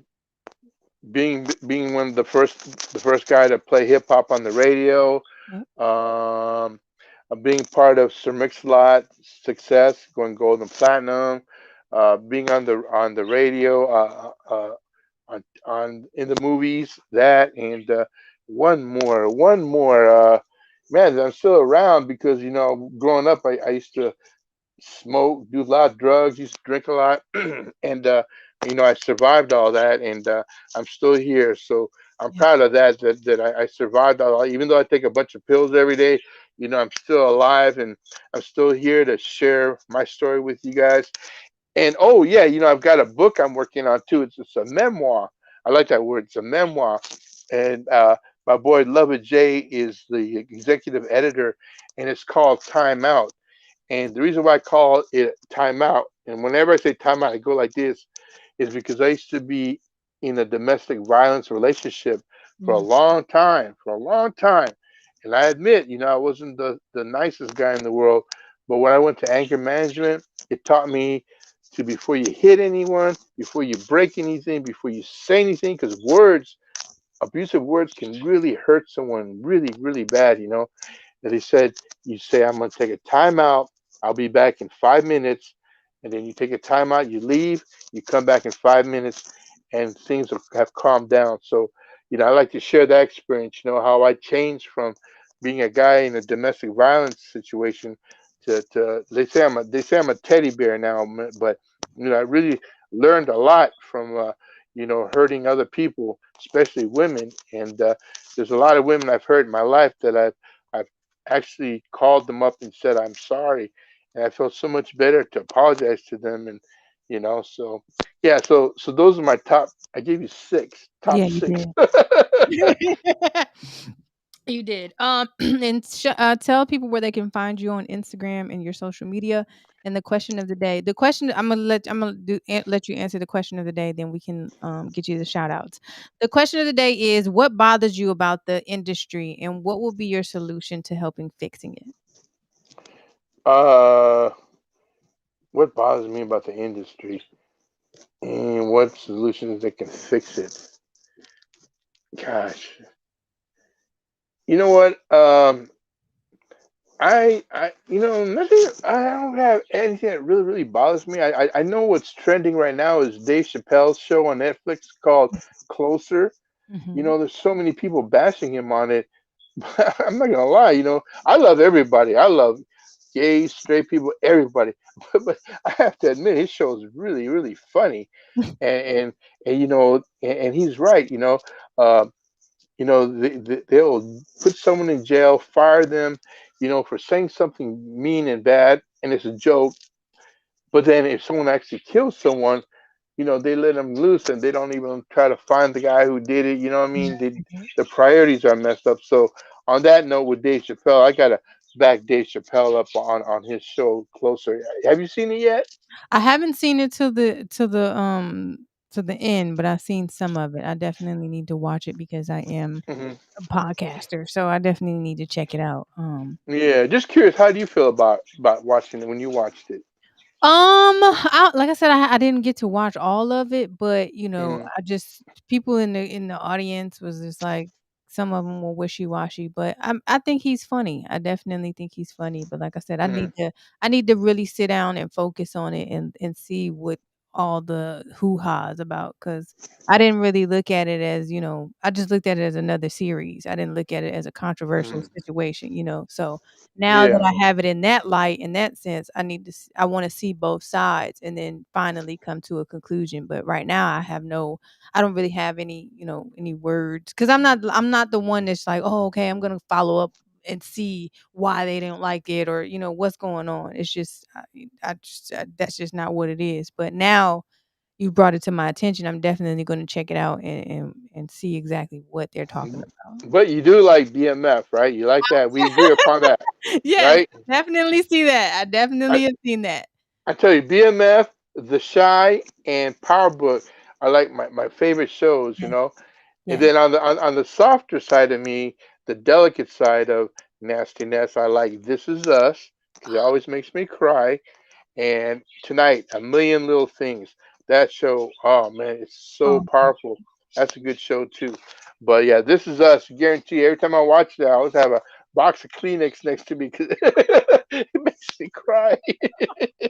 being one of the first guy to play hip hop on the radio. Yep. Um, Being part of Sir Mix-a-Lot's success, going gold and platinum. Being on the radio, on in the movies, that, and one more. Man, I'm still around because growing up, I used to smoke, do a lot of drugs, used to drink a lot, and I survived all that, and I'm still here. So I'm Yep. proud of that. That I survived all. Even though I take a bunch of pills every day, I'm still alive, and I'm still here to share my story with you guys. And oh yeah, I've got a book I'm working on too. It's a memoir. I like that word. It's a memoir, and My boy Lovett J is the executive editor, and it's called Time Out. And the reason why I call it Time Out, and whenever I say Time Out, I go like this, is because I used to be in a domestic violence relationship for a Mm. long time, And I admit, I wasn't the nicest guy in the world, but when I went to anger management, it taught me to, before you hit anyone, before you break anything, before you say anything, because abusive words can really hurt someone really, really bad, that he said, you say, I'm going to take a timeout. I'll be back in 5 minutes. And then you take a timeout, you leave, you come back in 5 minutes, and things have calmed down. So, I like to share that experience, how I changed from being a guy in a domestic violence situation to they say I'm a teddy bear now, but I really learned a lot from hurting other people, especially women. And there's a lot of women I've hurt in my life that I've actually called them up and said I'm sorry, and I felt so much better to apologize to them, and so yeah, so those are my top. I gave you six, top Yeah, you six. did. You did. And tell people where they can find you on Instagram and your social media. And the question of the day. The question I'm gonna let you answer the question of the day. Then we can get you the shout outs. The question of the day is: what bothers you about the industry, and what will be your solution to helping fixing it? uh, what bothers me about the industry, and what solutions that can fix it? Gosh, you know what? Nothing. I don't have anything that really, really bothers me. I know what's trending right now is Dave Chappelle's show on Netflix called Closer. Hmm. There's so many people bashing him on it. But I'm not gonna lie. I love everybody. I love gays, straight people, everybody. But I have to admit, his show is really, really funny, and and he's right. Uh, they'll put someone in jail, fire them, for saying something mean and bad, and it's a joke. But then if someone actually kills someone, they let them loose and they don't even try to find the guy who did it. You know what I mean? The priorities are messed up. So on that note, with Dave Chappelle, I gotta back Dave Chappelle up on his show Closer. Have you seen it yet? I haven't seen it to the end, but I've seen some of it. I definitely need to watch it because I am Hmm. a podcaster, so I definitely need to check it out. Yeah, just curious. How do you feel about watching it when you watched it? Like I said, I didn't get to watch all of it, but Hmm. I just people in the audience was just like some of them were wishy washy, but I think he's funny. I definitely think he's funny. But like I said, Hmm. I need to really sit down and focus on it and see what all the hoo ha's about because I didn't really look at it as I just looked at it as another series. I didn't look at it as a controversial Hmm. situation. So now that Yeah. I have it in that light, in that sense, I wanna see both sides and then finally come to a conclusion, but right now I don't really have any, any words because I'm not the one that's like, "Oh, okay, I'm gonna follow up and see why they didn't like it or, what's going on." It's just that's just not what it is, but now you brought it to my attention, I'm definitely gonna check it out and see exactly what they're talking about. But you do like BMF, right? You like that. We agree upon that, Yes, right? definitely see that. I I, definitely have seen that. I tell you, BMF, The Shy, and Power Book are like my favorite shows. Yes, And yes. then on the softer side of me, the delicate side of nastiness, I like This Is Us because it always makes me cry. And tonight, A Million Little Things. That show, oh man, it's so Oh, powerful. That's a good show too. But yeah, This Is Us. Guarantee every time I watch that, I always have a box of Kleenex next to me because it makes me cry. and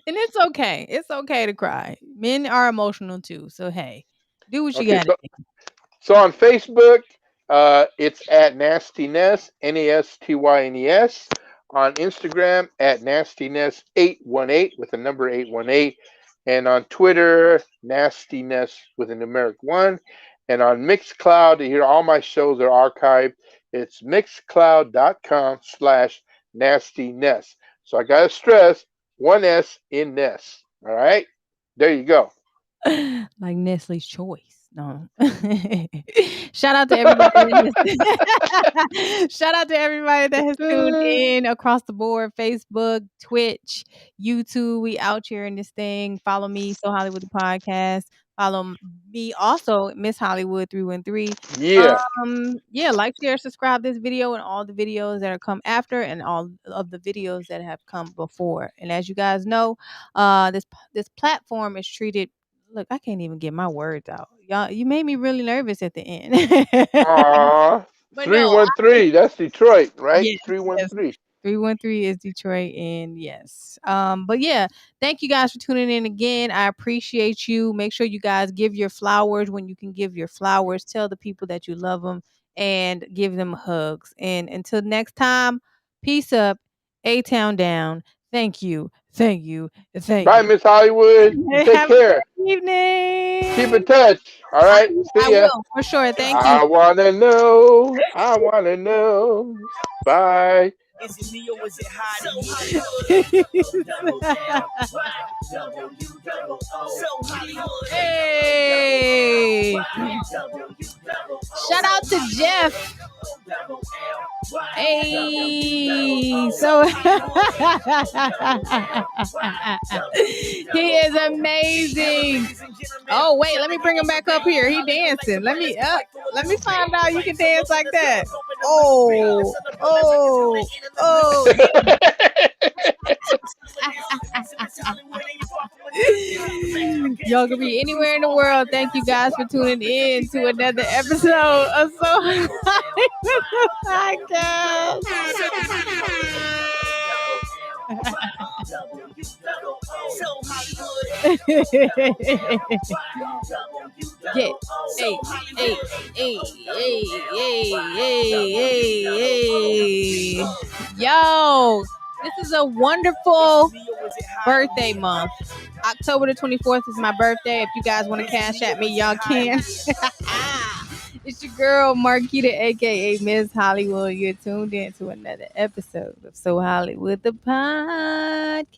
it's okay. It's okay to cry. Men are emotional too. So hey, do what you Okay, gotta so do. so on Facebook, it's at Nastyness, Nastynes. On Instagram, at Nastyness818 with the number 818. And on Twitter, Nastyness with a numeric 1. And on Mixcloud, to hear all my shows are archived, it's mixcloud.com/nastyness. So I got to stress one S in Ness. All right? There you go. Like Nestle's choice. No. Shout out to everybody that shout out to everybody that has tuned in across the board. Facebook, Twitch, YouTube. We out here in this thing. Follow me, So Hollywood the podcast. Follow me also, Miss Hollywood 313. Yeah. Yeah, like, share, subscribe this video and all the videos that are come after and all of the videos that have come before. And as you guys know, this platform is treated. Look, I can't even get my words out. Y'all, you made me really nervous at the end. Aw. But no, 313. That's Detroit, right? yes, yes. 313. 313 is Detroit, and yes. But yeah, thank you guys for tuning in again. I appreciate you. Make sure you guys give your flowers when you can give your flowers. Tell the people that you love them and give them hugs. And until next time, peace up, A-Town down. Thank you. Thank you. Thank Bye, you. Miss Hollywood. You take Have a care. great Keep evening. in touch. All right. I See ya. will, for sure. Thank you. I wanna know. I wanna know. Bye. Is it me or is it Hollywood? So Hollywood. Hey. Shout out to Jeff. Hey, so he is amazing. Oh wait, let me bring him back up here. He dancing. Let me find out you can dance like that. Oh, oh, oh. Y'all can be anywhere in the world. Thank you guys for tuning in to another episode of So Podcast. Yeah. Hey, hey, hey, hey, hey, hey, hey. Yo, this is a wonderful birthday month. October the 24th is my birthday. If you guys want to cash at me, y'all can. It's your girl, Marquita, aka Miss Hollywood. You're tuned in to another episode of So Hollywood, the podcast.